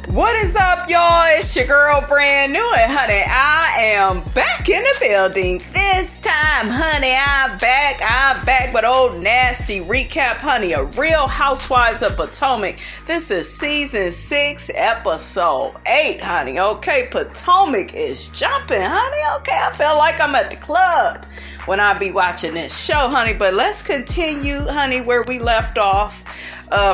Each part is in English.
What is up, y'all? It's your girl, brand new, and honey, I am back in the building. This time, honey, I'm back with old nasty recap, honey, a Real Housewives of Potomac. This is season 6, episode 8, honey. Okay, Potomac is jumping, honey. Okay, I feel like I'm at the club when I be watching this show, honey. But let's continue, honey, where we left off.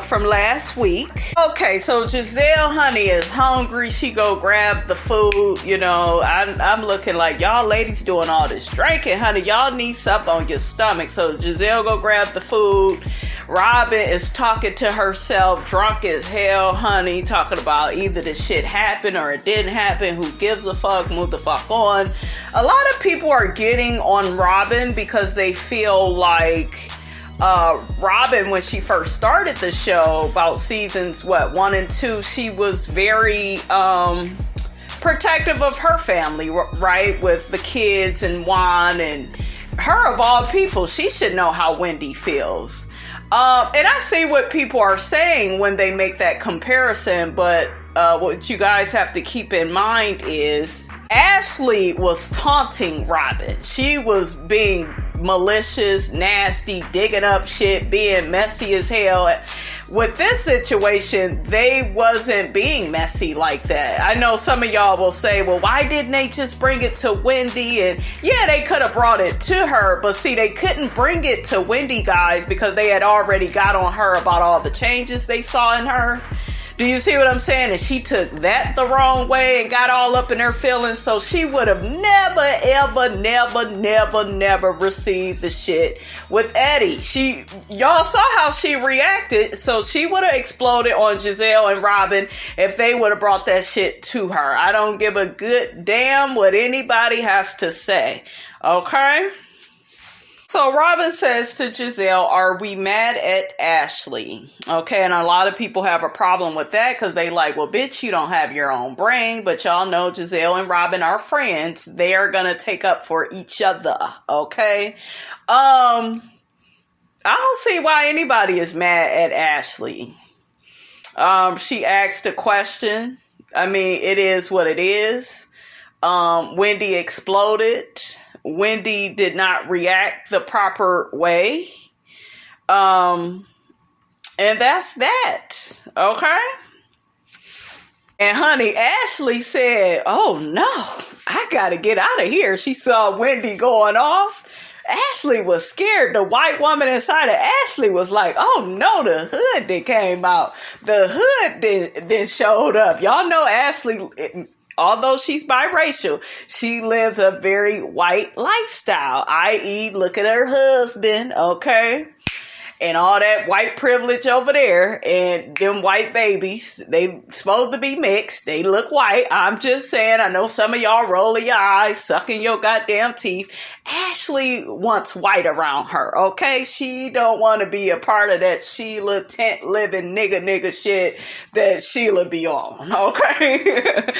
From last week. Okay, so Gizelle, honey, is hungry. She go grab the food. You know, I'm looking like, y'all ladies doing all this drinking, honey. Y'all need something on your stomach. So Gizelle go grab the food. Robyn is talking to herself, drunk as hell, honey, talking about either the shit happened or it didn't happen. Who gives a fuck? Move the fuck on. A lot of people are getting on Robyn because they feel like Robyn, when she first started the show, about seasons 1 and 2, she was very protective of her family, right, with the kids and Juan, and her of all people, she should know how Wendy feels. And I see what people are saying when they make that comparison, but what you guys have to keep in mind is Ashley was taunting Robyn. She was being malicious, nasty, digging up shit, being messy as hell. With this situation, they wasn't being messy like that. I know some of y'all will say, well, why didn't they just bring it to Wendy? And yeah, they could have brought it to her, but see, they couldn't bring it to Wendy, guys, because they had already got on her about all the changes they saw in her. Do you see what I'm saying? And she took that the wrong way and got all up in her feelings. So she would have never received the shit with Eddie. Y'all saw how she reacted. So she would have exploded on Gizelle and Robyn if they would have brought that shit to her. I don't give a good damn what anybody has to say. Okay? So Robyn says to Gizelle, are we mad at Ashley? Okay, and a lot of people have a problem with that because they like, well, bitch, you don't have your own brain. But y'all know Gizelle and Robyn are friends. They are going to take up for each other, okay? I don't see why anybody is mad at Ashley. She asked a question. I mean, it is what it is. Wendy exploded. Wendy did not react the proper way. And that's that. Okay? And honey, Ashley said, oh no, I gotta get out of here. She saw Wendy going off. Ashley was scared. The white woman inside of Ashley was like, oh no, the hood that came out. The hood then showed up. Y'all know Ashley, although she's biracial, she lives a very white lifestyle, i.e. look at her husband, okay? And all that white privilege over there, and them white babies, they supposed to be mixed. They look white. I'm just saying, I know some of y'all rolling your eyes, sucking your goddamn teeth. Ashley wants white around her, okay? She don't want to be a part of that Sheila tent living nigga shit that Sheila be on, okay?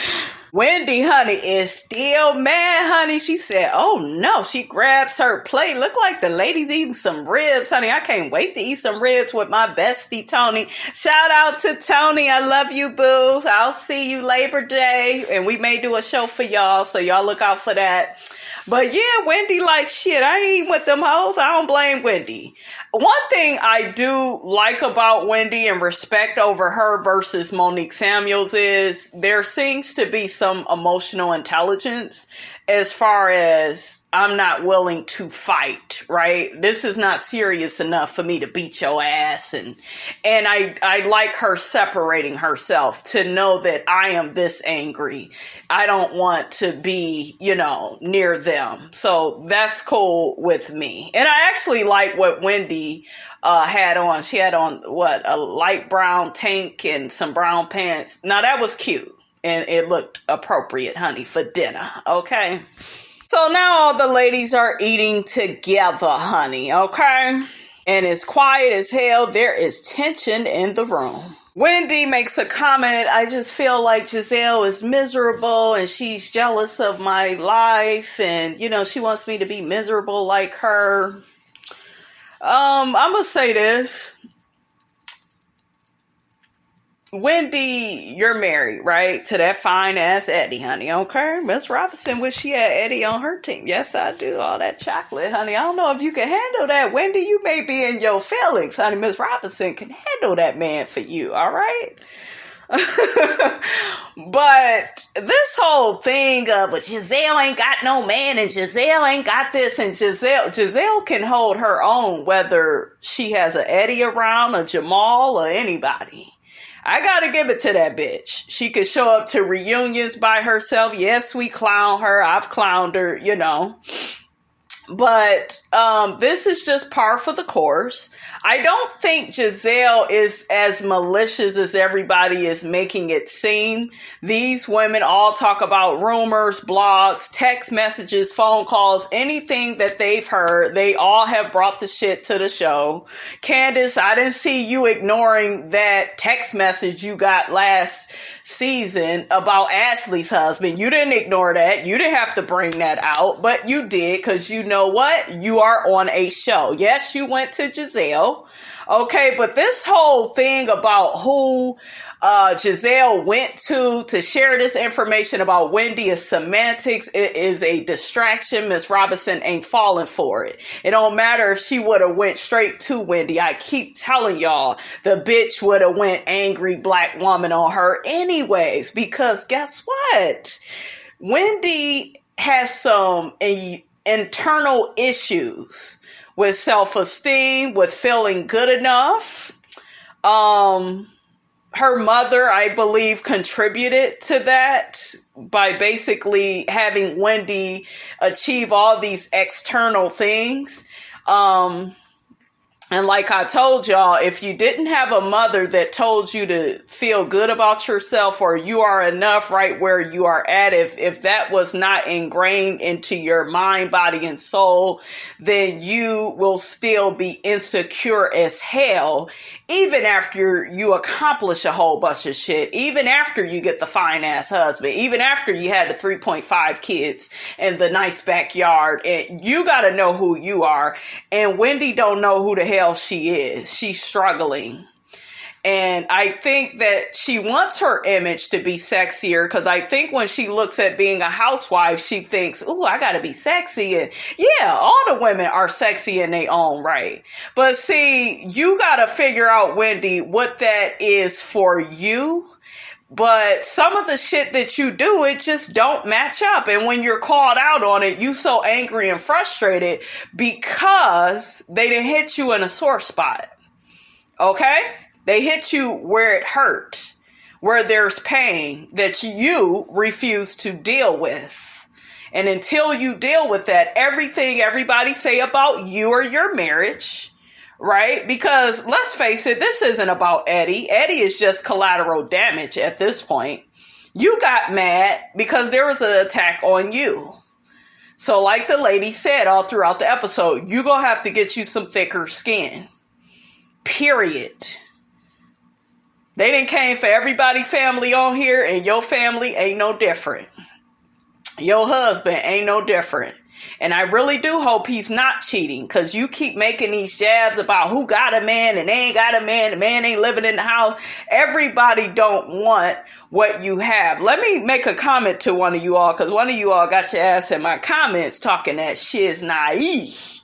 Wendy, honey, is still mad, honey. She said, oh no, she grabs her plate. Look like the lady's eating some ribs, honey. I can't wait to eat some ribs with my bestie, Tony. Shout out to Tony. I love you, boo. I'll see you Labor Day. And we may do a show for y'all, so y'all look out for that. But yeah, Wendy like, shit, I ain't eating with them hoes. I don't blame Wendy. One thing I do like about Wendy and respect over her versus Monique Samuels is there seems to be some emotional intelligence as far as I'm not willing to fight, right? This is not serious enough for me to beat your ass. And I like her separating herself to know that I am this angry. I don't want to be, near them. So that's cool with me. And I actually like what Wendy had on. She had on, a light brown tank and some brown pants. Now, that was cute. And it looked appropriate, honey, for dinner, okay? So now all the ladies are eating together, honey, okay? And it's quiet as hell. There is tension in the room. Wendy makes a comment, I just feel like Gizelle is miserable and she's jealous of my life and, she wants me to be miserable like her. I'm going to say this. Wendy, you're married, right? To that fine ass Eddie, honey. Okay. Miss Robinson wish she had Eddie on her team. Yes, I do. All that chocolate, honey. I don't know if you can handle that. Wendy, you may be in your feelings, honey. Miss Robinson can handle that man for you. All right. But this whole thing of, but Gizelle ain't got no man and Gizelle ain't got this, and Gizelle can hold her own whether she has a Eddie around, a Jamal, or anybody. I gotta give it to that bitch. She could show up to reunions by herself. Yes, we clown her. I've clowned her, you know. But this is just par for the course. I don't think Gizelle is as malicious as everybody is making it seem. These women all talk about rumors, blogs, text messages, phone calls, anything that they've heard. They all have brought the shit to the show. Candiace, I didn't see you ignoring that text message you got last season about Ashley's husband. You didn't ignore that. You didn't have to bring that out, but you did, because you know what? You are on a show. Yes, you went to Gizelle. Okay, but this whole thing about who Gizelle went to share this information about Wendy is semantics. It is a distraction. Miss Robinson ain't falling for it. It don't matter if she would have went straight to Wendy. I keep telling y'all, the bitch would have went angry black woman on her anyways, because guess what? Wendy has some internal issues with self-esteem, with feeling good enough. Her mother, I believe, contributed to that by basically having Wendy achieve all these external things. And like I told y'all, if you didn't have a mother that told you to feel good about yourself, or you are enough right where you are at, if that was not ingrained into your mind, body, and soul, then you will still be insecure as hell, even after you accomplish a whole bunch of shit, even after you get the fine ass husband, even after you had the 3.5 kids and the nice backyard. And you got to know who you are. And Wendy don't know who the hell she is. She's struggling. And I think that she wants her image to be sexier, because I think when she looks at being a housewife, she thinks, ooh, I gotta be sexy. And yeah, all the women are sexy in their own right. But see, you gotta figure out, Wendy, what that is for you. But some of the shit that you do, it just don't match up. And when you're called out on it, you so angry and frustrated because they didn't hit you in a sore spot. Okay? They hit you where it hurt, where there's pain that you refuse to deal with. And until you deal with that, everything everybody say about you or your marriage, right? Because let's face it, this isn't about Eddie. Eddie is just collateral damage at this point. You got mad because there was an attack on you. So like the lady said all throughout the episode, you're going to have to get you some thicker skin. Period. They done came for everybody family on here, and your family ain't no different. Your husband ain't no different. And I really do hope he's not cheating, because you keep making these jabs about who got a man and they ain't got a man. The man ain't living in the house. Everybody don't want what you have. Let me make a comment to one of you all, because one of you all got your ass in my comments talking that shiz naive.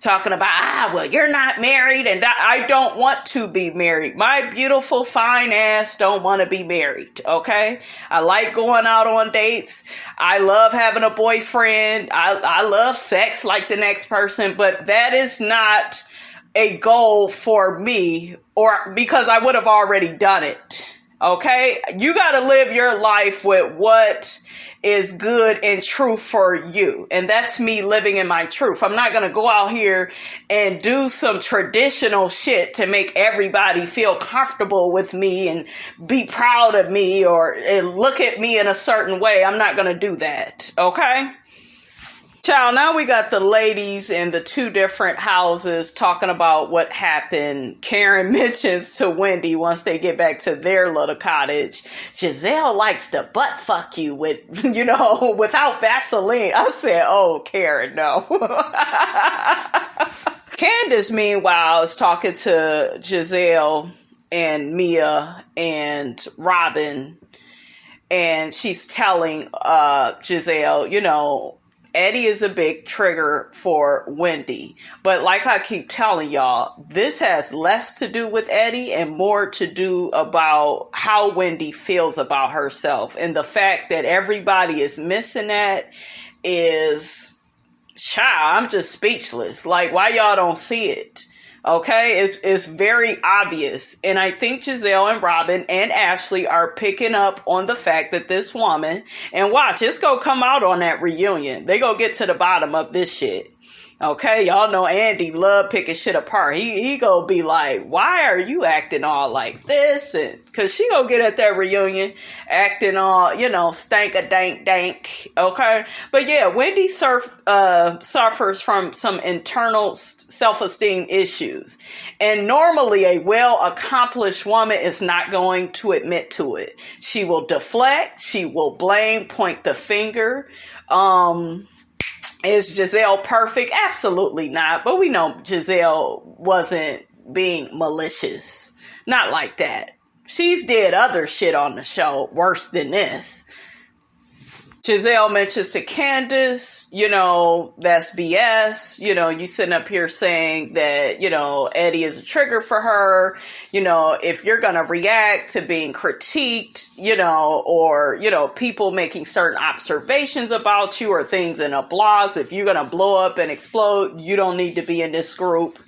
Talking about, well, you're not married, and I don't want to be married. My beautiful, fine ass don't want to be married, okay? I like going out on dates. I love having a boyfriend. I love sex like the next person, but that is not a goal for me, or because I would have already done it, okay? You got to live your life with what is good and true for you. And that's me living in my truth. I'm not going to go out here and do some traditional shit to make everybody feel comfortable with me and be proud of me and look at me in a certain way. I'm not going to do that. Okay? Child, now we got the ladies in the two different houses talking about what happened. Karen mentions to Wendy once they get back to their little cottage, Gizelle likes to butt fuck you with, without Vaseline. I said, oh, Karen, no. Candiace, meanwhile, is talking to Gizelle and Mia and Robyn, and she's telling Gizelle, you know, Eddie is a big trigger for Wendy. But like I keep telling y'all, this has less to do with Eddie and more to do about how Wendy feels about herself. And the fact that everybody is missing that is, child, I'm just speechless. Like, why y'all don't see it? Okay, it's very obvious. And I think Gizelle and Robyn and Ashley are picking up on the fact that this woman, and watch, it's gonna come out on that reunion. They gonna get to the bottom of this shit. Okay, y'all know Andy love picking shit apart. He gonna be like, why are you acting all like this? And cause she gonna get at that reunion acting all, you know, stank-a-dank-dank. Okay, but yeah, Wendy suffers from some internal self-esteem issues, and normally a well-accomplished woman is not going to admit to it. She will deflect, she will blame, point the finger. Is Gizelle perfect? Absolutely not. But we know Gizelle wasn't being malicious. Not like that. She's did other shit on the show worse than this. Gizelle mentions to Candiace, you know, that's BS. You know, you sitting up here saying that, you know, Eddie is a trigger for her. You know, if you're going to react to being critiqued, you know, or, you know, people making certain observations about you or things in a blogs, if you're going to blow up and explode, you don't need to be in this group.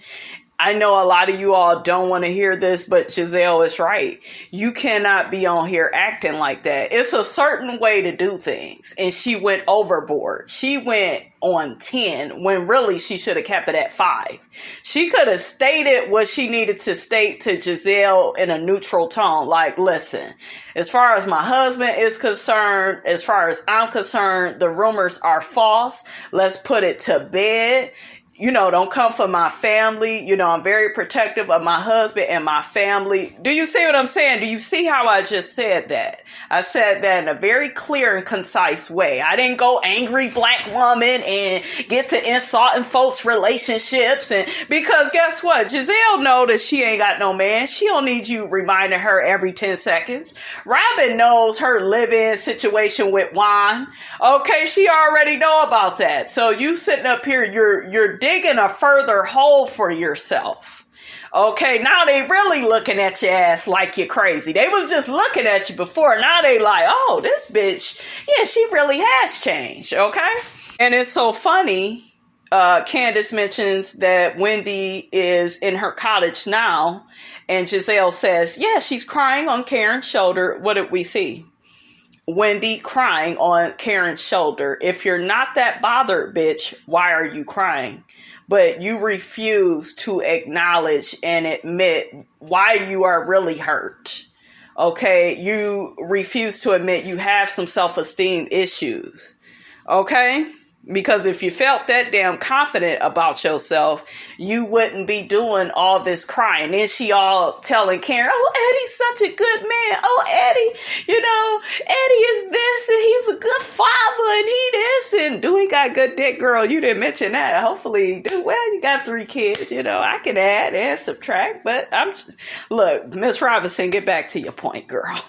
I know a lot of you all don't want to hear this, but Gizelle is right. You cannot be on here acting like that. It's a certain way to do things. And she went overboard. She went on 10 when really she should have kept it at 5. She could have stated what she needed to state to Gizelle in a neutral tone. Like, listen, as far as my husband is concerned, as far as I'm concerned, the rumors are false. Let's put it to bed. You know, don't come for my family. You know, I'm very protective of my husband and my family. Do you see what I'm saying? Do you see how I just said that? I said that in a very clear and concise way. I didn't go angry black woman and get to insulting folks' relationships. And because guess what? Gizelle know that she ain't got no man. She don't need you reminding her every 10 seconds. Robyn knows her live-in situation with Juan. Okay, she already know about that. So you sitting up here, you're digging a further hole for yourself. Okay, now they really looking at your ass like you're crazy. They was just looking at you before. Now they like, oh, this bitch, yeah, she really has changed. Okay, and it's so funny. Candiace mentions that Wendy is in her cottage now, and Gizelle says, yeah, she's crying on Karen's shoulder. What did we see? Wendy crying on Karen's shoulder. If you're not that bothered, bitch, why are you crying? But you refuse to acknowledge and admit why you are really hurt. Okay? You refuse to admit you have some self-esteem issues. Okay? Because if you felt that damn confident about yourself, you wouldn't be doing all this crying. Then she all telling Karen, oh, Eddie's such a good man. Oh, Eddie, you know, Eddie is this and he's a good father and he this. And do he got good dick, girl? You didn't mention that. Hopefully he do. Well, you got 3 kids. You know, I can add and subtract. But look, Miss Robinson, get back to your point, girl.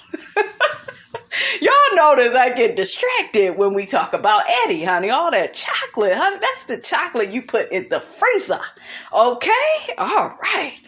Y'all notice I get distracted when we talk about Eddie, honey. All that chocolate, honey. That's the chocolate you put in the freezer. Okay? All right.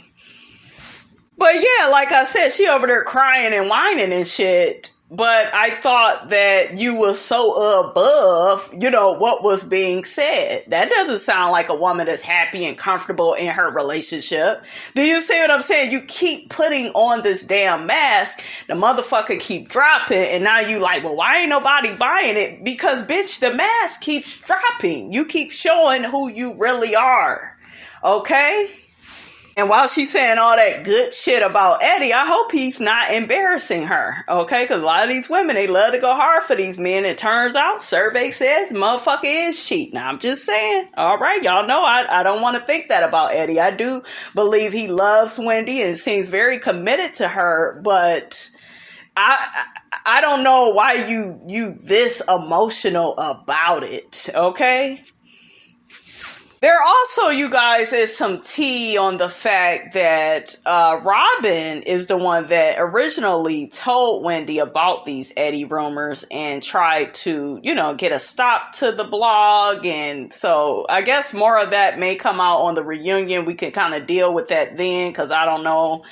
But yeah, like I said, she over there crying and whining and shit. But I thought that you were so above, you know, what was being said. That doesn't sound like a woman that's happy and comfortable in her relationship. Do you see what I'm saying? You keep putting on this damn mask. The motherfucker keep dropping. And now you like, well, why ain't nobody buying it? Because, bitch, the mask keeps dropping. You keep showing who you really are. Okay? And while she's saying all that good shit about Eddie, I hope he's not embarrassing her, okay? Because a lot of these women, they love to go hard for these men. It turns out, survey says, the motherfucker is cheating. I'm just saying. All right, y'all know I don't want to think that about Eddie. I do believe he loves Wendy and seems very committed to her, but I don't know why you this emotional about it, okay? There also, you guys, is some tea on the fact that Robyn is the one that originally told Wendy about these Eddie rumors and tried to, get a stop to the blog. And so I guess more of that may come out on the reunion. We can kind of deal with that then, because I don't know,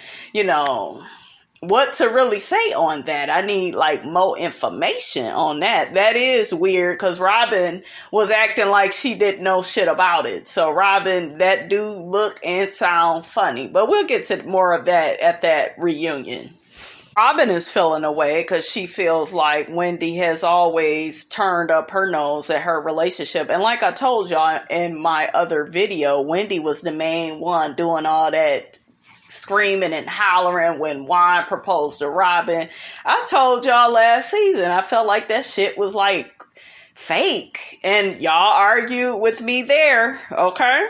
what to really say on that. I need more information on that. That is weird, because Robyn was acting like she didn't know shit about it. So Robyn, that do look and sound funny, but we'll get to more of that at that reunion. Robyn is feeling away because she feels like Wendy has always turned up her nose at her relationship. And like I told y'all in my other video, Wendy was the main one doing all that screaming and hollering when Juan proposed to Robyn. I told y'all last season, I felt like that shit was fake. And y'all argued with me there, okay?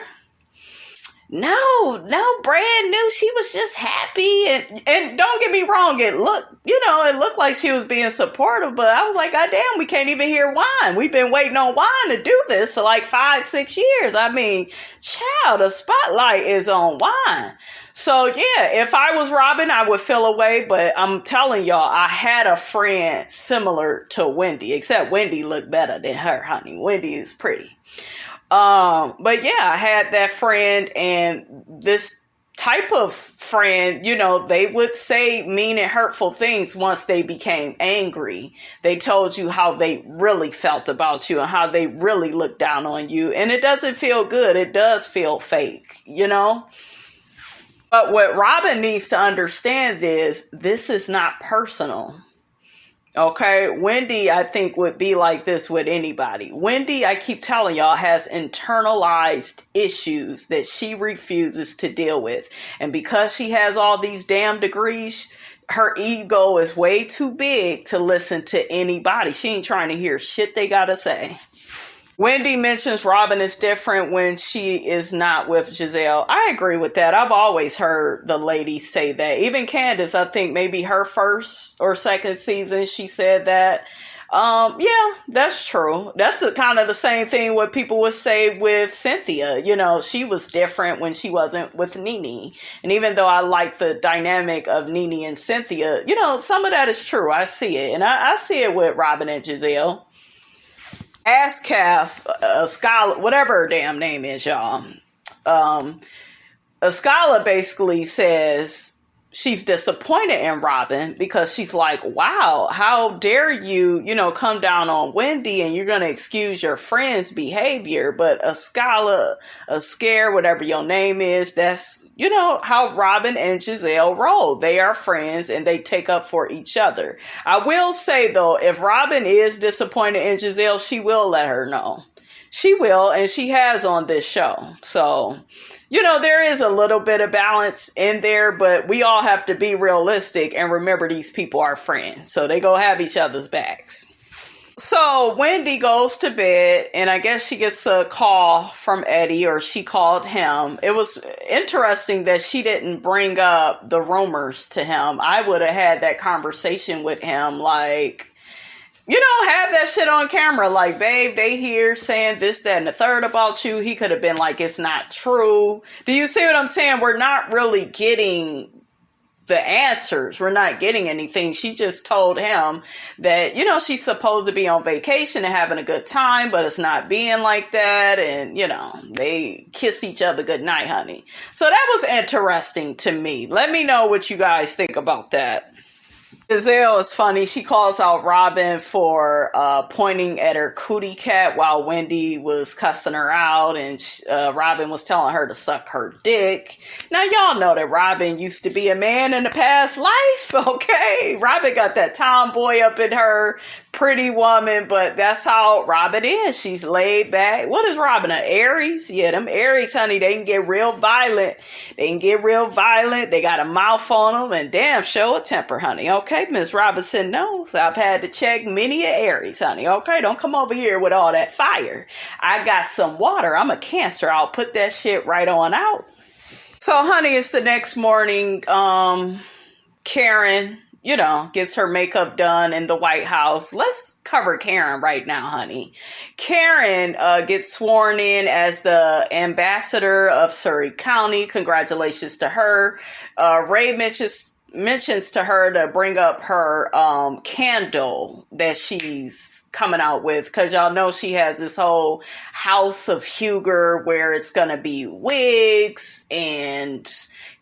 No, brand new. She was just happy. And don't get me wrong, it looked like she was being supportive, but I was like, God damn, we can't even hear Juan. We've been waiting on Juan to do this for 5-6 years. I mean, child, the spotlight is on Juan. So yeah, if I was Robyn, I would feel away, but I'm telling y'all, I had a friend similar to Wendy, except Wendy looked better than her, honey. Wendy is pretty. But yeah, I had that friend, and this type of friend, they would say mean and hurtful things once they became angry. They told you how they really felt about you and how they really looked down on you. And it doesn't feel good. It does feel fake, But what Robyn needs to understand is this is not personal. Okay, Wendy, I think, would be like this with anybody. Wendy, I keep telling y'all, has internalized issues that she refuses to deal with. And because she has all these damn degrees, her ego is way too big to listen to anybody. She ain't trying to hear shit they gotta say. Wendy mentions Robyn is different when she is not with Gizelle. I agree with that. I've always heard the ladies say that. Even Candiace, I think maybe her first or second season, she said that. Yeah, that's true. That's kind of the same thing what people would say with Cynthia. She was different when she wasn't with Nene. And even though I like the dynamic of Nene and Cynthia, some of that is true. I see it. And I see it with Robyn and Gizelle. Ascaf, Scala, whatever her damn name is, y'all. Scala basically says she's disappointed in Robyn because she's like, wow, how dare you, come down on Wendy and you're going to excuse your friend's behavior. But a Scala, a Scare, whatever your name is, that's, how Robyn and Gizelle roll. They are friends and they take up for each other. I will say, though, if Robyn is disappointed in Gizelle, she will let her know. She will, and she has on this show. So, there is a little bit of balance in there, but we all have to be realistic and remember these people are friends. So they go have each other's backs. So Wendy goes to bed, and I guess she gets a call from Eddie, or she called him. It was interesting that she didn't bring up the rumors to him. I would have had that conversation with him, have that shit on camera. Like, babe, they here saying this, that, and the third about you. He could have been like, it's not true. Do you see what I'm saying? We're not really getting the answers. We're not getting anything. She just told him that, she's supposed to be on vacation and having a good time, but it's not being like that. And, they kiss each other goodnight, honey. So that was interesting to me. Let me know what you guys think about that. Gizelle is funny. She calls out Robyn for pointing at her cootie cat while Wendy was cussing her out, and Robyn was telling her to suck her dick. Now, y'all know that Robyn used to be a man in the past life, okay? Robyn got that tomboy up in her, pretty woman, but that's how Robyn is. She's laid back. What is Robyn, an Aries? Yeah, them Aries, honey, they can get real violent. They got a mouth on them, and damn, show a temper, honey, okay? Miss Robinson knows. I've had to check many a Aries, honey, okay? Don't come over here with all that fire. I got some water. I'm a Cancer. I'll put that shit right on out. So, honey, it's the next morning. Karen gets her makeup done in the White House. Let's cover Karen right now, honey. Karen gets sworn in as the ambassador of Surry County. Congratulations to her. Ray mentions to her to bring up her candle that she's coming out with, because y'all know she has this whole house of Huger where it's gonna be wigs and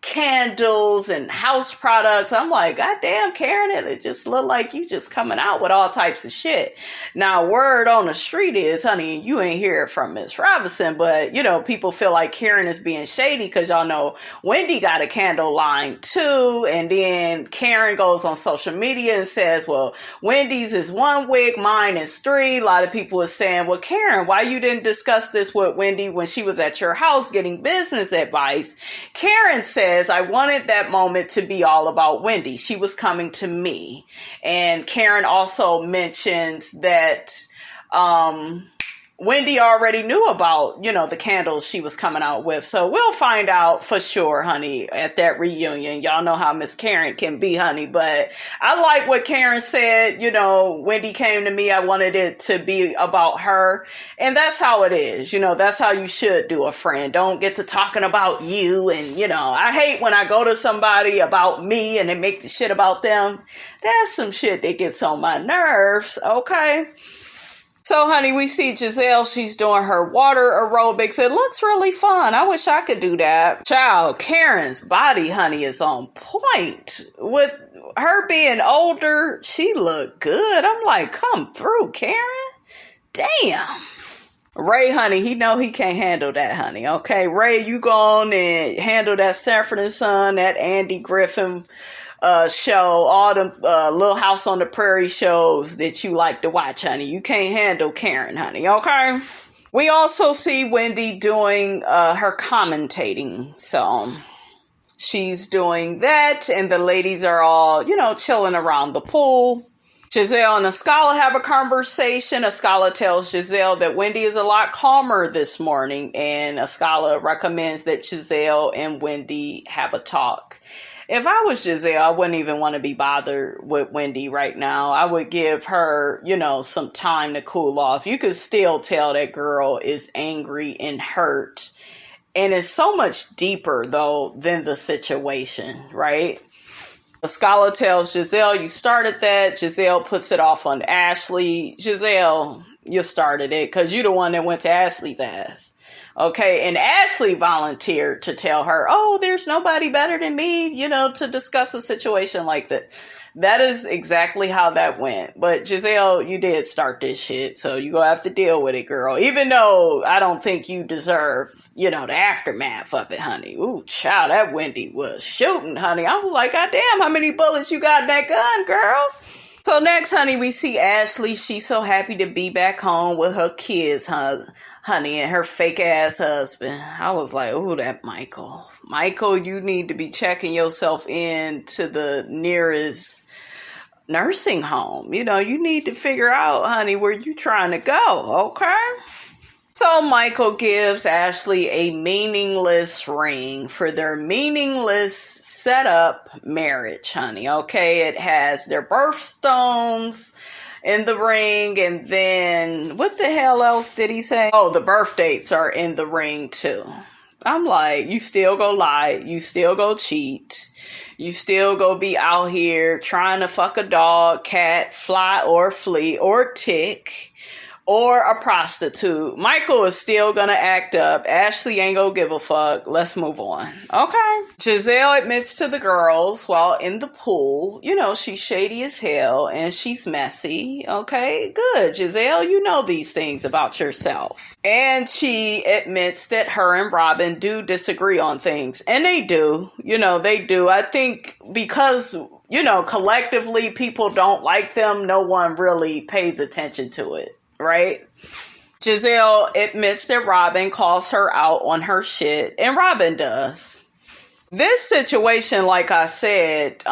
candles and house products. I'm like, God damn, Karen, it just look like you just coming out with all types of shit. Now, word on the street is, honey, you ain't hear it from Miss Robinson, but people feel like Karen is being shady because y'all know Wendy got a candle line too. And then Karen goes on social media and says, well, Wendy's is 1 wig, mine is 3. A lot of people are saying, well, Karen, why you didn't discuss this with Wendy when she was at your house getting business advice? Karen says, I wanted that moment to be all about Wendy. She was coming to me. And Karen also mentions that Wendy already knew about, the candles she was coming out with. So we'll find out for sure, honey, at that reunion. Y'all know how Miss Karen can be, honey. But I like what Karen said. Wendy came to me. I wanted it to be about her. And that's how it is. That's how you should do a friend. Don't get to talking about you. And, I hate when I go to somebody about me and they make the shit about them. That's some shit that gets on my nerves. Okay. So, honey, we see Gizelle. She's doing her water aerobics. It looks really fun. I wish I could do that. Child, Karen's body, honey, is on point. With her being older, she looked good. I'm like, come through, Karen. Damn. Ray, honey, he know he can't handle that, honey. Okay, Ray, you go on and handle that Sanford and Son, that Andy Griffin show, all them Little House on the Prairie shows that you like to watch, honey. You can't handle Karen, honey, okay? We also see Wendy doing her commentating. So she's doing that, and the ladies are all, chilling around the pool. Gizelle and Ascala have a conversation. Ascala tells Gizelle that Wendy is a lot calmer this morning, and Ascala recommends that Gizelle and Wendy have a talk. If I was Gizelle, I wouldn't even want to be bothered with Wendy right now. I would give her, some time to cool off. You could still tell that girl is angry and hurt. And it's so much deeper, though, than the situation, right? Ascala tells Gizelle, you started that. Gizelle puts it off on Ashley. Gizelle, you started it because you're the one that went to Ashley's ass. Okay, and Ashley volunteered to tell her, oh, there's nobody better than me, to discuss a situation like that. That is exactly how that went. But Gizelle, you did start this shit, so you're going to have to deal with it, girl. Even though I don't think you deserve, the aftermath of it, honey. Ooh, child, that Wendy was shooting, honey. I was like, God damn, how many bullets you got in that gun, girl? So next, honey, we see Ashley. She's so happy to be back home with her kids, honey, and her fake ass husband. I was like, oh, that Michael. Michael, you need to be checking yourself in to the nearest nursing home. You need to figure out, honey, where you trying to go, okay? So Michael gives Ashley a meaningless ring for their meaningless setup marriage, honey, okay? It has their birthstones in the ring, and then what the hell else did he say? Oh, the birth dates are in the ring too. I'm like, you still go lie, you still go cheat, you still go be out here trying to fuck a dog, cat, fly or flea or tick or a prostitute. Michael is still gonna act up. Ashley ain't gonna give a fuck. Let's move on. Okay. Gizelle admits to the girls while in the pool, she's shady as hell and she's messy. Okay, good. Gizelle, you know these things about yourself. And she admits that her and Robyn do disagree on things. And they do. They do. I think because, collectively people don't like them, no one really pays attention to it. Right? Gizelle admits that Robyn calls her out on her shit, and Robyn does. This situation, like I said,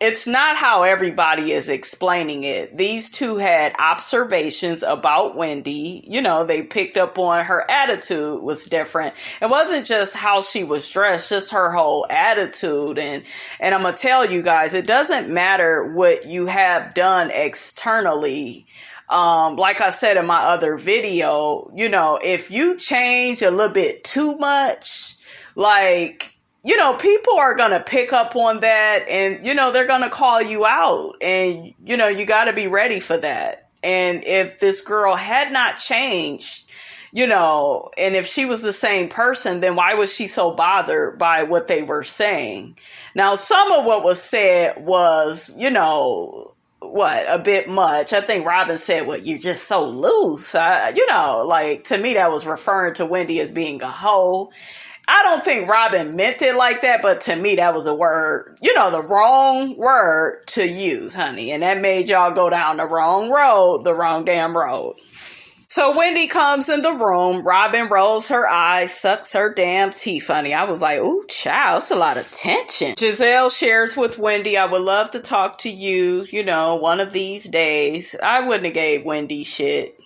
it's not how everybody is explaining it. These two had observations about Wendy. You know, they picked up on her attitude was different. It wasn't just how she was dressed, just her whole attitude. And I'm going to tell you guys, it doesn't matter what you have done externally. Like I said in my other video, you know, if you change a little bit too much, like, you know, people are going to pick up on that and, you know, they're going to call you out and, you know, you got to be ready for that. And if this girl had not changed, you know, and if she was the same person, then why was she so bothered by what they were saying? Now, some of what was said was, you know, a bit much. I think Robyn said, you're just so loose. You know, like, to me, that was referring to Wendy as being a hoe. I don't think Robyn meant it like that, but to me, that was a word, you know, the wrong word to use, honey. And that made y'all go down the wrong road, the wrong damn road. So Wendy comes in the room. Robyn rolls her eyes, sucks her damn teeth, honey. I was like, ooh, child, it's a lot of tension. Gizelle shares with Wendy, I would love to talk to you, you know, one of these days. I wouldn't have gave Wendy shit.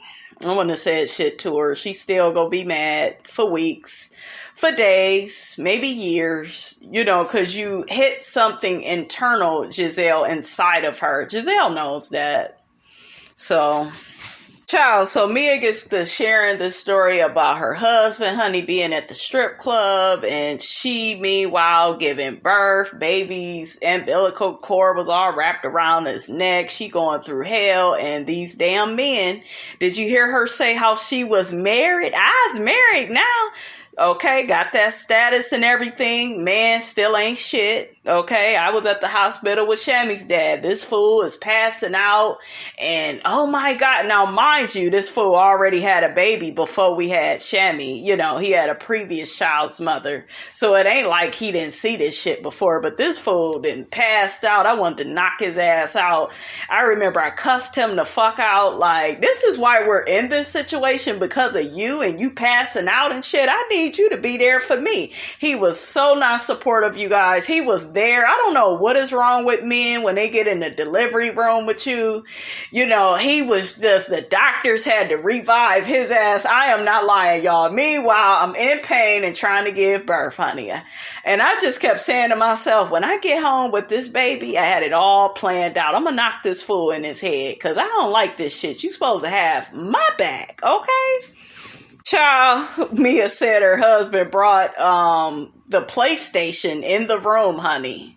I wouldn't have said shit to her. She's still gonna be mad for weeks, for days, maybe years, you know, because you hit something internal, Gizelle, inside of her. Gizelle knows that. So, child, so Mia gets to sharing the story about her husband, honey, being at the strip club, and she, meanwhile, giving birth. Baby's umbilical cord was all wrapped around his neck. She going through hell, and these damn men. Did you hear her say how she was married? I was married now. Okay, got that status and everything. Man, still ain't shit. Okay, I was at the hospital with Shammy's dad. This fool is passing out. And oh my God. Now, mind you, this fool already had a baby before we had Shammy. You know, he had a previous child's mother. So it ain't like he didn't see this shit before. But this fool didn't passed out. I wanted to knock his ass out. I remember I cussed him the fuck out. Like, this is why we're in this situation, because of you and you passing out and shit. I need you to be there for me. He was so not supportive, you guys. He was there. I don't know what is wrong with men when they get in the delivery room with you. You know, he was just, the doctors had to revive his ass. I am not lying, y'all. Meanwhile, I'm in pain and trying to give birth, honey. And I just kept saying to myself, when I get home with this baby, I had it all planned out. I'm going to knock this fool in his head because I don't like this shit. You supposed to have my back, okay? Child, Mia said her husband brought the PlayStation in the room, honey.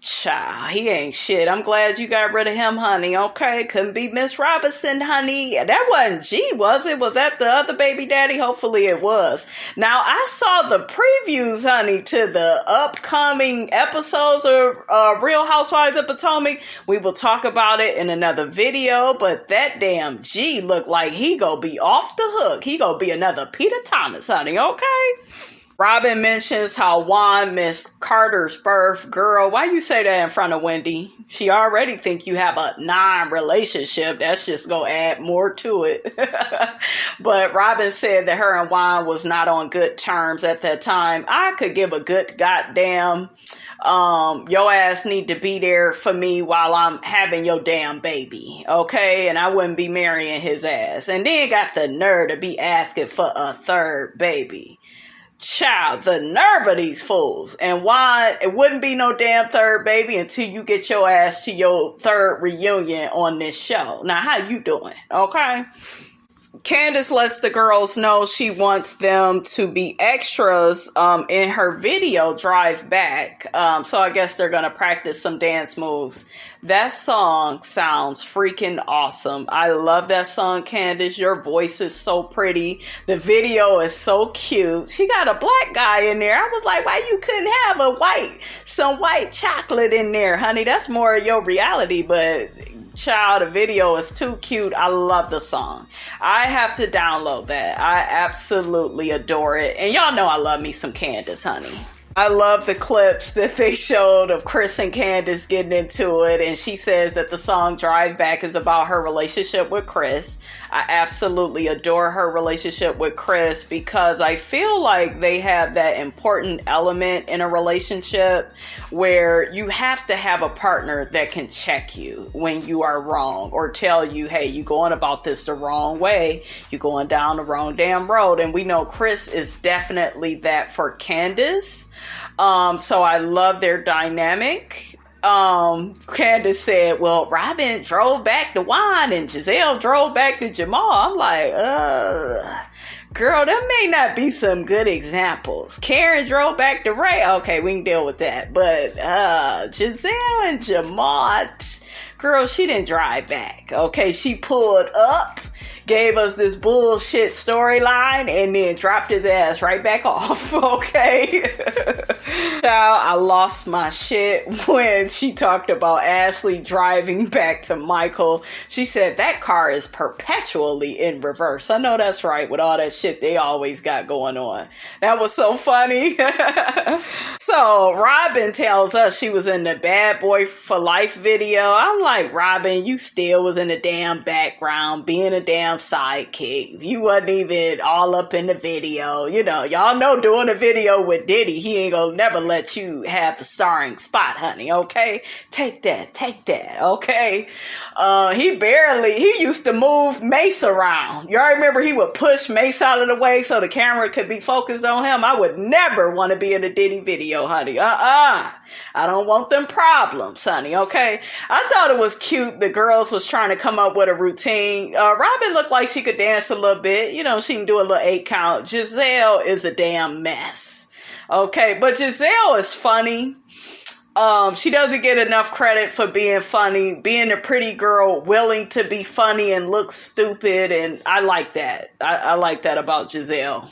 Child, he ain't shit. I'm glad you got rid of him, honey. Okay, couldn't be Miss Robinson, honey. That wasn't G, was it? Was that the other baby daddy? Hopefully it was. Now, I saw the previews, honey, to the upcoming episodes of Real Housewives of Potomac. We will talk about it in another video, but that damn G looked like he gonna be off the hook. He gonna be another Peter Thomas, honey, okay? Robyn mentions how Juan missed Carter's birth. Girl, why you say that in front of Wendy? She already think you have a non-relationship. That's just gonna add more to it. But Robyn said that her and Juan was not on good terms at that time. I could give a good goddamn, your ass need to be there for me while I'm having your damn baby. Okay? And I wouldn't be marrying his ass. And then got the nerve to be asking for a third baby. Child, the nerve of these fools. And why it wouldn't be no damn third baby until you get your ass to your third reunion on this show. Now, how you doing? Okay? Candiace lets the girls know she wants them to be extras in her video Drive Back. So I guess they're going to practice some dance moves. That song sounds freaking awesome. I love that song, Candiace. Your voice is so pretty. The video is so cute. She got a black guy in there. I was like, why you couldn't have some white chocolate in there, honey? That's more of your reality, but child, the video is too cute. I love the song. I have to download that. I absolutely adore it. And y'all know I love me some Candiace, honey. I love the clips that they showed of Chris and Candiace getting into it. And she says that the song Drive Back is about her relationship with Chris. I absolutely adore her relationship with Chris because I feel like they have that important element in a relationship where you have to have a partner that can check you when you are wrong or tell you, hey, you're going about this the wrong way. You're going down the wrong damn road. And we know Chris is definitely that for Candiace. So I love their dynamic. Candiace said, well, Robyn drove back to Juan and Gizelle drove back to Jamal. I'm like, girl, that may not be some good examples. Karen drove back to Ray. Okay, we can deal with that. But, Gizelle and Jamal, girl, she didn't drive back. Okay, she pulled up, gave us this bullshit storyline, and then dropped his ass right back off, okay? Child, I lost my shit when she talked about Ashley driving back to Michael. She said that car is perpetually in reverse. I know that's right with all that shit they always got going on. That was so funny. So Robyn tells us she was in the Bad Boy for Life video. I'm like, Robyn, you still was in the damn background being a damn sidekick. You wasn't even all up in the video. You know, y'all know doing a video with Diddy, he ain't gonna never let you have the starring spot, honey, okay? Take that, okay? He used to move Mace around. Y'all remember he would push Mace out of the way so the camera could be focused on him? I would never want to be in a Diddy video, honey. I don't want them problems, honey, okay? I thought it was cute. The girls was trying to come up with a routine. Robyn looked like she could dance a little bit. You know, she can do a little 8 count. Gizelle is a damn mess. Okay, but Gizelle is funny. She doesn't get enough credit for being funny, being a pretty girl, willing to be funny and look stupid, and I like that. I like that about Gizelle.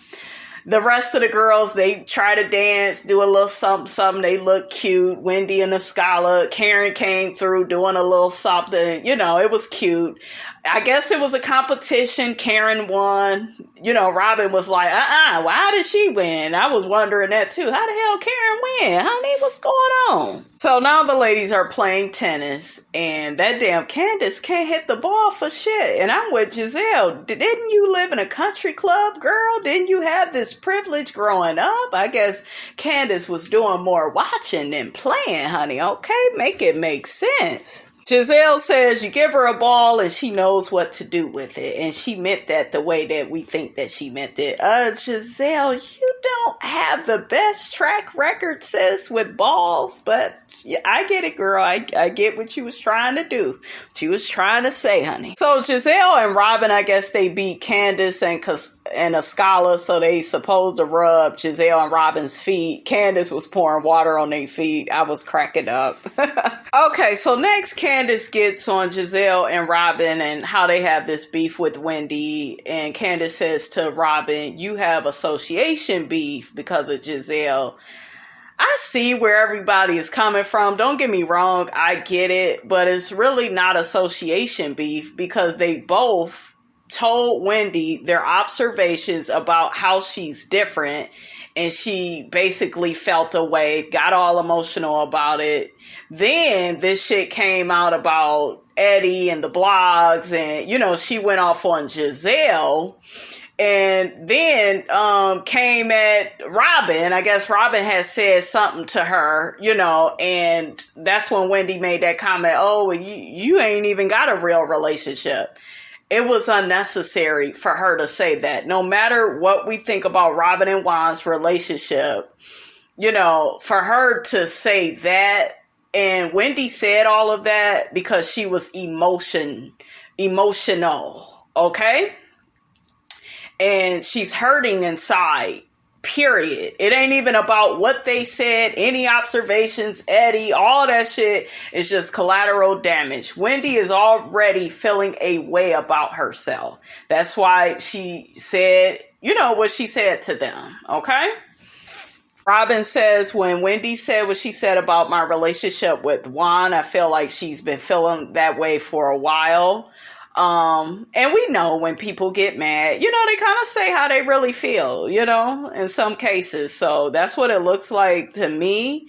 The rest of the girls, they try to dance, do a little something. They look cute. Wendy and the Scala. Karen came through doing a little something. You know, it was cute. I guess it was a competition. Karen won. You know, Robyn was like, why did she win? I was wondering that too. How the hell Karen win? Honey, what's going on? So now the ladies are playing tennis, and that damn Candiace can't hit the ball for shit. And I'm with Gizelle. Didn't you live in a country club, girl? Didn't you have this privilege growing up? I guess Candiace was doing more watching than playing, honey. Okay, make it make sense. Gizelle says you give her a ball and she knows what to do with it. And she meant that the way that we think that she meant it. Gizelle, you don't have the best track record, sis, with balls, but yeah, I get it, girl. I get what you was trying to do. What you was trying to say, honey. So Gizelle and Robyn, I guess they beat Candiace and Ascala, so they supposed to rub Gizelle and Robyn's feet. Candiace was pouring water on their feet. I was cracking up. Okay, so next Candiace gets on Gizelle and Robyn and how they have this beef with Wendy. And Candiace says to Robyn, you have association beef because of Gizelle. I see where everybody is coming from. Don't get me wrong. I get it. But it's really not association beef because they both told Wendy their observations about how she's different. And she basically felt away, got all emotional about it. Then this shit came out about Eddie and the blogs. And, you know, she went off on Gizelle. And then came at Robyn. I guess Robyn had said something to her, you know, and that's when Wendy made that comment, oh, well, you ain't even got a real relationship. It was unnecessary for her to say that. No matter what we think about Robyn and Juan's relationship, you know, for her to say that, and Wendy said all of that because she was emotional, okay? And she's hurting inside, period. It ain't even about what they said, any observations, Eddie, all that shit is just collateral damage. Wendy is already feeling a way about herself. That's why she said, you know, what she said to them, okay? Robyn says, when Wendy said what she said about my relationship with Juan, I feel like she's been feeling that way for a while. And we know when people get mad, you know, they kind of say how they really feel, you know, in some cases. So that's what it looks like to me.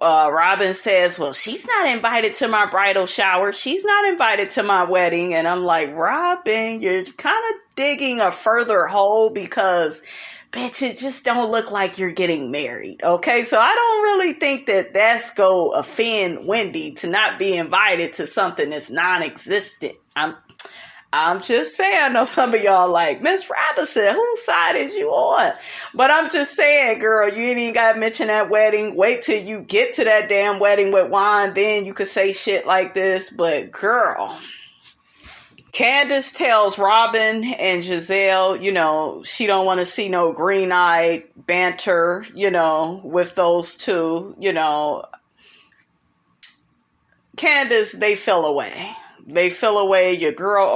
Robyn says, well, she's not invited to my bridal shower. She's not invited to my wedding. And I'm like, Robyn, you're kind of digging a further hole because, bitch, it just don't look like you're getting married. Okay, so I don't really think that that's go offend Wendy to not be invited to something that's non-existent. I'm just saying, I know some of y'all like, Miss Robinson, whose side is you on? But I'm just saying, girl, you ain't even got to mention that wedding. Wait till you get to that damn wedding with Juan, then you could say shit like this. But girl, Candiace tells Robyn and Gizelle, you know, she don't want to see no green-eyed banter, you know, with those two, you know. Candiace, they fell away. They fell away. Your girl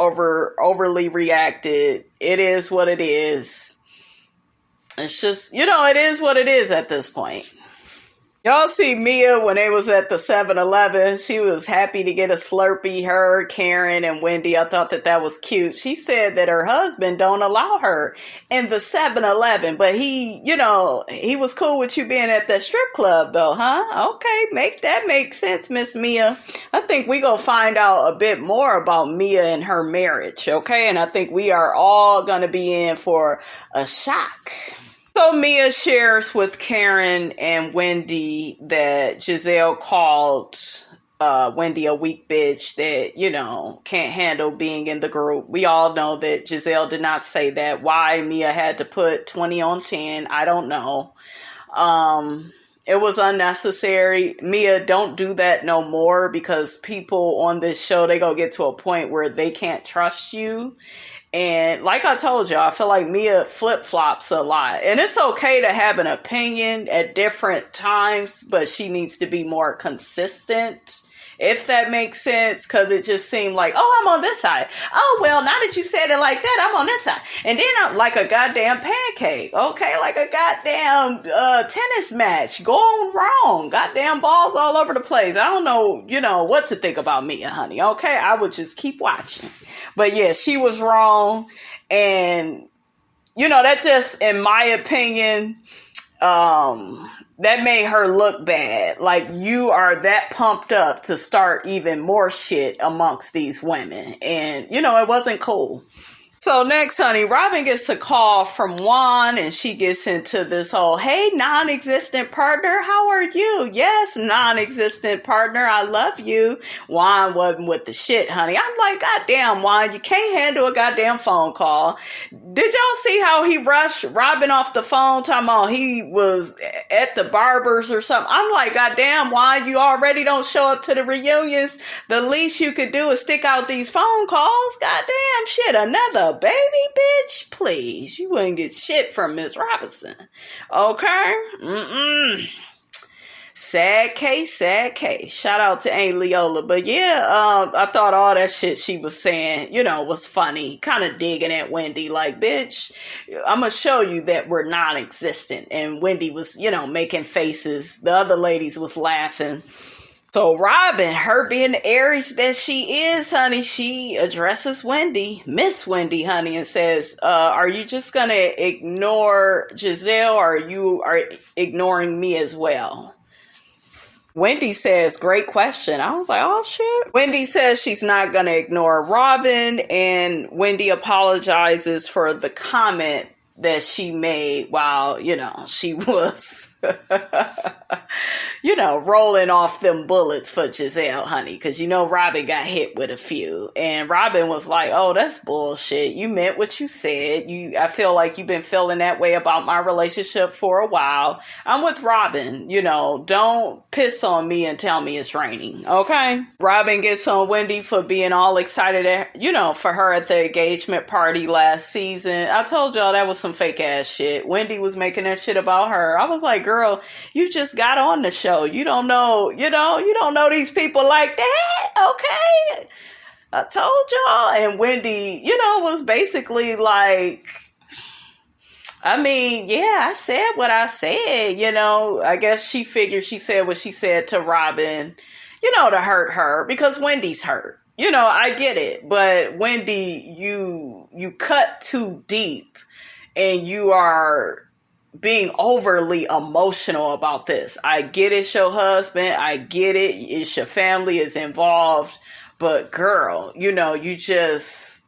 overly reacted. It is what it is. It's just, you know, it is what it is at this point. Y'all see Mia when they was at the 7-Eleven. She was happy to get a Slurpee. Her, Karen, and Wendy. I thought that was cute. She said that her husband don't allow her in the 7-Eleven. But he, you know, he was cool with you being at that strip club though, huh? Okay, make sense, Miss Mia. I think we gonna find out a bit more about Mia and her marriage, okay? And I think we are all gonna be in for a shock. So Mia shares with Karen and Wendy that Gizelle called Wendy a weak bitch that, you know, can't handle being in the group. We all know that Gizelle did not say that. Why Mia had to put 20 on 10, I don't know. It was unnecessary. Mia, don't do that no more because people on this show, they gonna get to a point where they can't trust you. And like I told you, I feel like Mia flip-flops a lot. And it's okay to have an opinion at different times, but she needs to be more consistent, if that makes sense, because it just seemed like, oh, I'm on this side. Oh, well, now that you said it like that, I'm on this side. And then I'm like a goddamn pancake, okay? Like a goddamn tennis match going wrong. Goddamn balls all over the place. I don't know, you know, what to think about Mia, honey, okay? I would just keep watching. But yeah, she was wrong. And, you know, that just, in my opinion, that made her look bad. Like, you are that pumped up to start even more shit amongst these women. And, you know, it wasn't cool. So next, honey, Robyn gets a call from Juan and she gets into this whole, hey, non-existent partner, how are you? Yes, non-existent partner, I love you. Juan wasn't with the shit, honey. I'm like, goddamn, Juan, you can't handle a goddamn phone call. Did y'all see how he rushed Robyn off the phone talking about he was at the barber's or something? I'm like, goddamn, Juan, you already don't show up to the reunions. The least you could do is stick out these phone calls. Goddamn shit, another baby bitch, please. You wouldn't get shit from Miss Robinson. Okay? Sad case. Shout out to Aunt Leola. But yeah, I thought all that shit she was saying, you know, was funny. Kind of digging at Wendy. Like, bitch, I'm going to show you that we're non-existent. And Wendy was, you know, making faces. The other ladies was laughing. So Robyn, her being the Aries that she is, honey, she addresses Wendy, Miss Wendy, honey, and says, are you just going to ignore Gizelle or you are ignoring me as well? Wendy says, great question. I was like, oh, shit. Wendy says she's not going to ignore Robyn, and Wendy apologizes for the comment that she made while, you know, she was, you know, rolling off them bullets for Gizelle, honey. Because, you know, Robyn got hit with a few. And Robyn was like, oh, that's bullshit. You meant what you said. I feel like you've been feeling that way about my relationship for a while. I'm with Robyn. You know, don't piss on me and tell me it's raining. Okay? Robyn gets on Wendy for being all excited, you know, for her at the engagement party last season. I told y'all that was some fake ass shit. Wendy was making that shit about her. I was like, girl, you just got on the show. You don't know, you don't know these people like that. Okay. I told y'all. And Wendy, you know, was basically like, I mean, yeah, I said what I said, you know. I guess she figured she said what she said to Robyn, you know, to hurt her because Wendy's hurt. I get it. But Wendy, you cut too deep and you are being overly emotional about this. I get it's your husband. I get it. It's your family is involved. But girl, you just,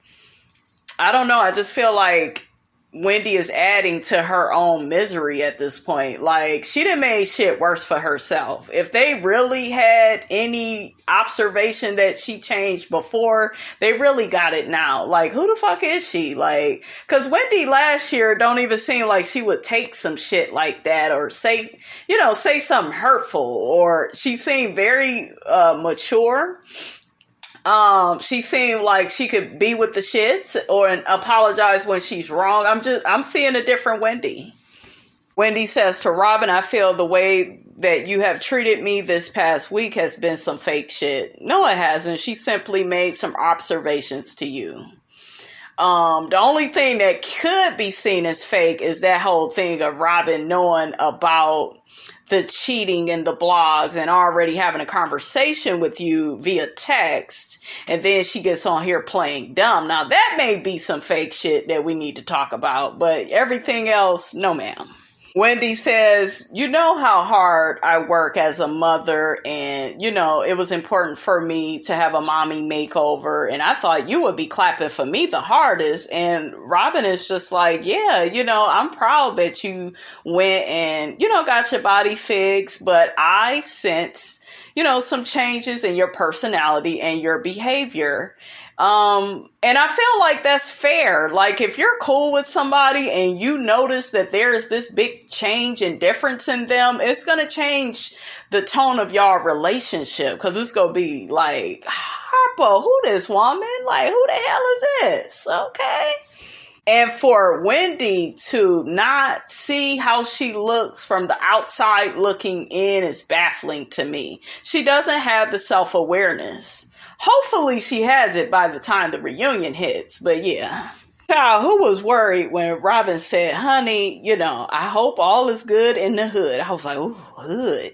I don't know. I just feel like Wendy is adding to her own misery at this point. Like, she done made shit worse for herself. If they really had any observation that she changed before, they really got it now. Like, who the fuck is she? Like, because Wendy last year don't even seem like she would take some shit like that or say something hurtful, or she seemed very mature. She seemed like she could be with the shits or apologize when she's wrong. I'm seeing a different Wendy. Wendy says to Robyn, I feel the way that you have treated me this past week has been some fake shit. No, it hasn't. She simply made some observations to you. The only thing that could be seen as fake is that whole thing of Robyn knowing about the cheating in the blogs and already having a conversation with you via text, and then she gets on here playing dumb. Now that may be some fake shit that we need to talk about, but everything else, no ma'am. Wendy says, you know how hard I work as a mother, and it was important for me to have a mommy makeover, and I thought you would be clapping for me the hardest. And Robyn is just like, yeah, I'm proud that you went and got your body fixed, but I sense some changes in your personality and your behavior. And I feel like that's fair. Like, if you're cool with somebody and you notice that there's this big change and difference in them, it's going to change the tone of y'all relationship. Cause it's going to be like, Harpo, who this woman? Like, who the hell is this? Okay. And for Wendy to not see how she looks from the outside looking in is baffling to me. She doesn't have the self-awareness. Hopefully she has it by the time the reunion hits, but yeah. Child, who was worried when Robyn said, honey, I hope all is good in the hood. I was like, ooh, hood,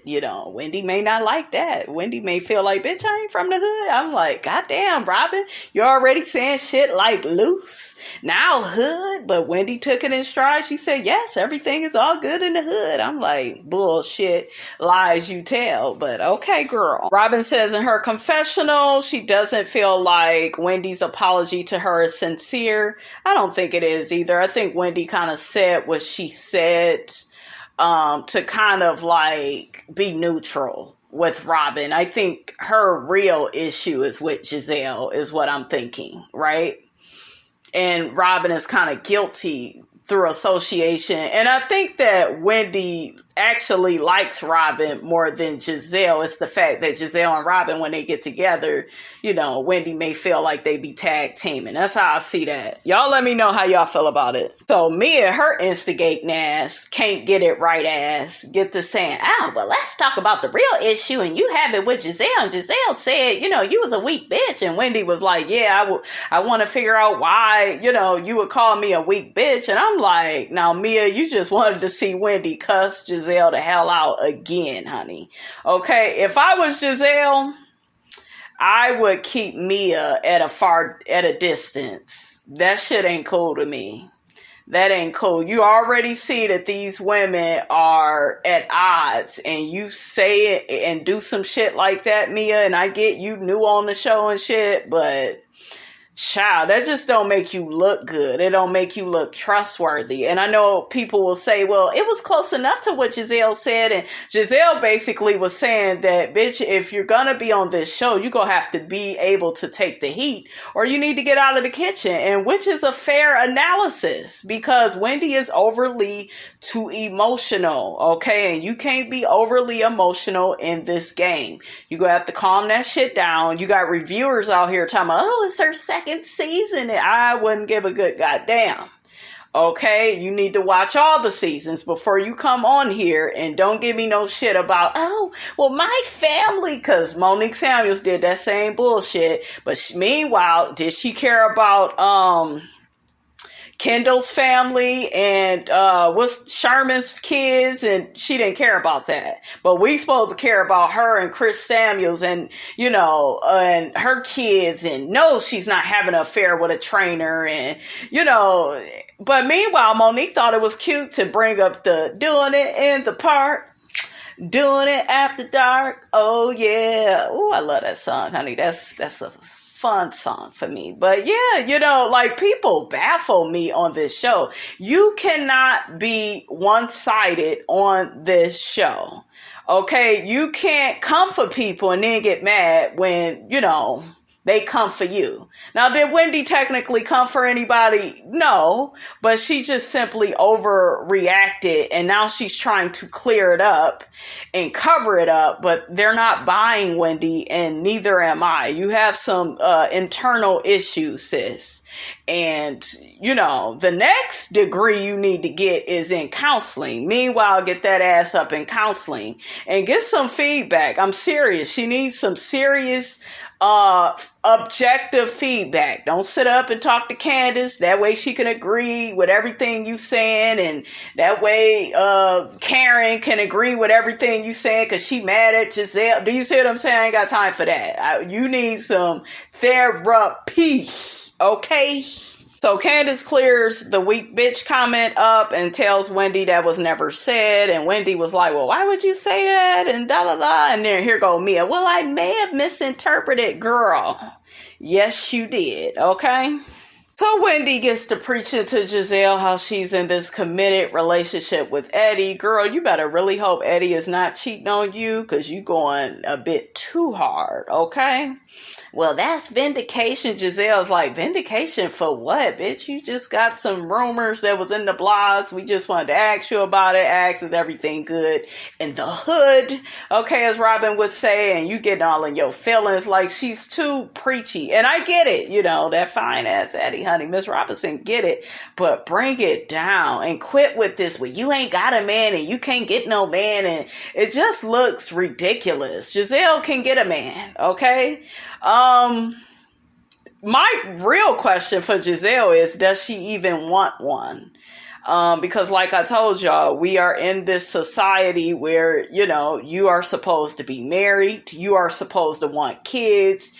Wendy may not like that. Wendy may feel like, bitch, I ain't from the hood. I'm like, goddamn, Robyn, you're already saying shit like loose. Now hood. But Wendy took it in stride. She said, yes, everything is all good in the hood. I'm like, bullshit, lies you tell. But okay, girl. Robyn says in her confessional, she doesn't feel like Wendy's apology to her is sincere. I don't think it is either. I think Wendy kind of said what she said to kind of like be neutral with Robyn. I think her real issue is with Gizelle is what I'm thinking, right? And Robyn is kind of guilty through association. And I think that Wendy actually likes Robyn more than Gizelle. It's the fact that Gizelle and Robyn, when they get together, Wendy may feel like they be tag teaming. That's how I see that. Y'all let me know how y'all feel about it. So Mia, her instigating ass, can't get it right ass, get to saying, well, let's talk about the real issue, and you have it with Gizelle. And Gizelle said, you was a weak bitch. And Wendy was like, yeah, I want to figure out why, you would call me a weak bitch. And I'm like, now Mia, you just wanted to see Wendy cuss Gizelle the hell out again, honey. Okay, if I was Gizelle, I would keep Mia at a distance. That shit ain't cool to me. That ain't cool. You already see that these women are at odds, and you say it and do some shit like that, Mia, and I get you new on the show and shit, but child, that just don't make you look good. It don't make you look trustworthy. And I know people will say, well, it was close enough to what Gizelle said. And Gizelle basically was saying that, bitch, if you're going to be on this show, you're going to have to be able to take the heat, or you need to get out of the kitchen. And which is a fair analysis, because Wendy is overly too emotional. Okay. And you can't be overly emotional in this game. You're going to have to calm that shit down. You got reviewers out here talking about, oh, it's her second season, and I wouldn't give a good goddamn. Okay, you need to watch all the seasons before you come on here, and don't give me no shit about, oh, well, my family, because Monique Samuels did that same bullshit, but meanwhile, did she care about Kendall's family and what's Sherman's kids, and she didn't care about that. But we supposed to care about her and Chris Samuels and, you know, and her kids, and no, she's not having an affair with a trainer, and, you know, but meanwhile, Monique thought it was cute to bring up the doing it in the park. Doing it after dark. Oh yeah. Oh, I love that song, honey. That's a fun song for me. But yeah, you know, like, people baffle me on this show. You cannot be one-sided on this show. Okay? You can't come for people and then get mad when, you know, they come for you. Now, did Wendy technically come for anybody? No, but she just simply overreacted, and now she's trying to clear it up and cover it up, but they're not buying Wendy, and neither am I. You have some internal issues, sis. And, you know, the next degree you need to get is in counseling. Meanwhile, get that ass up in counseling and get some feedback. I'm serious. She needs some serious objective feedback. Don't sit up and talk to Candiace. That way she can agree with everything you saying, and that way Karen can agree with everything you saying because she mad at Gizelle. Do you see what I'm saying? I ain't got time for that. You need some therapy, okay? So Candiace clears the weak bitch comment up and tells Wendy that was never said. And Wendy was like, well, why would you say that? And da da da. And then here go Mia. Well, I may have misinterpreted, girl. Yes, you did. Okay. So Wendy gets to preaching to Gizelle how she's in this committed relationship with Eddie. Girl, you better really hope Eddie is not cheating on you, because you going a bit too hard. Okay. Well, that's vindication. Giselle's like, vindication for what, bitch? You just got some rumors that was in the blogs. We just wanted to ask you about it. Ask, is everything good in the hood? Okay, as Robyn would say, and you getting all in your feelings like she's too preachy. And I get it, you know, that fine ass Eddie, honey, Miss Robinson, get it. But bring it down and quit with this. Well, you ain't got a man and you can't get no man. And it just looks ridiculous. Gizelle can get a man, okay? My real question for Gizelle is, does she even want one? Because like I told y'all, we are in this society where, you know, you are supposed to be married. You are supposed to want kids.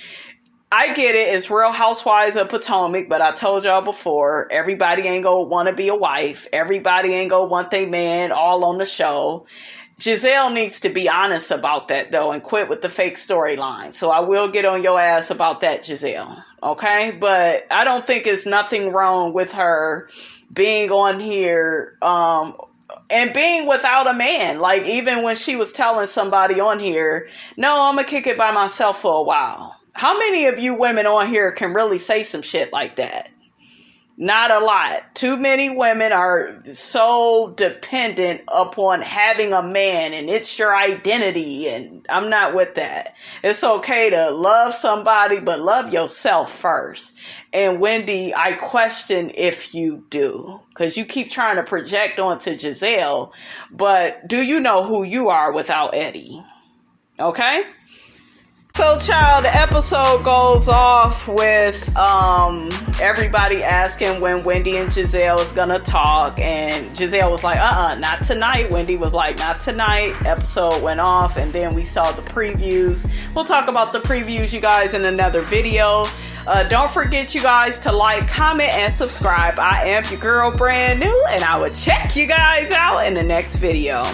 I get it. It's Real Housewives of Potomac, but I told y'all before, everybody ain't gonna want to be a wife. Everybody ain't gonna want their man all on the show. Gizelle needs to be honest about that, though, and quit with the fake storyline. So I will get on your ass about that, Gizelle. Okay? But I don't think it's nothing wrong with her being on here and being without a man. Like, even when she was telling somebody on here, no, I'm going to kick it by myself for a while. How many of you women on here can really say some shit like that? Not a lot. Too many women are so dependent upon having a man, and it's your identity, and I'm not with that. It's okay to love somebody, but love yourself first. And Wendy, I question if you do, because you keep trying to project onto Gizelle, but do you know who you are without Eddie? Okay? So, child, the episode goes off with everybody asking when Wendy and Gizelle is gonna talk, and Gizelle was like, not tonight. Wendy was like, not tonight. Episode went off, and then we saw the previews. We'll talk about the previews, you guys, in another video. Don't forget, you guys, to like, comment, and subscribe. I am your girl, brand new, and I will check you guys out in the next video.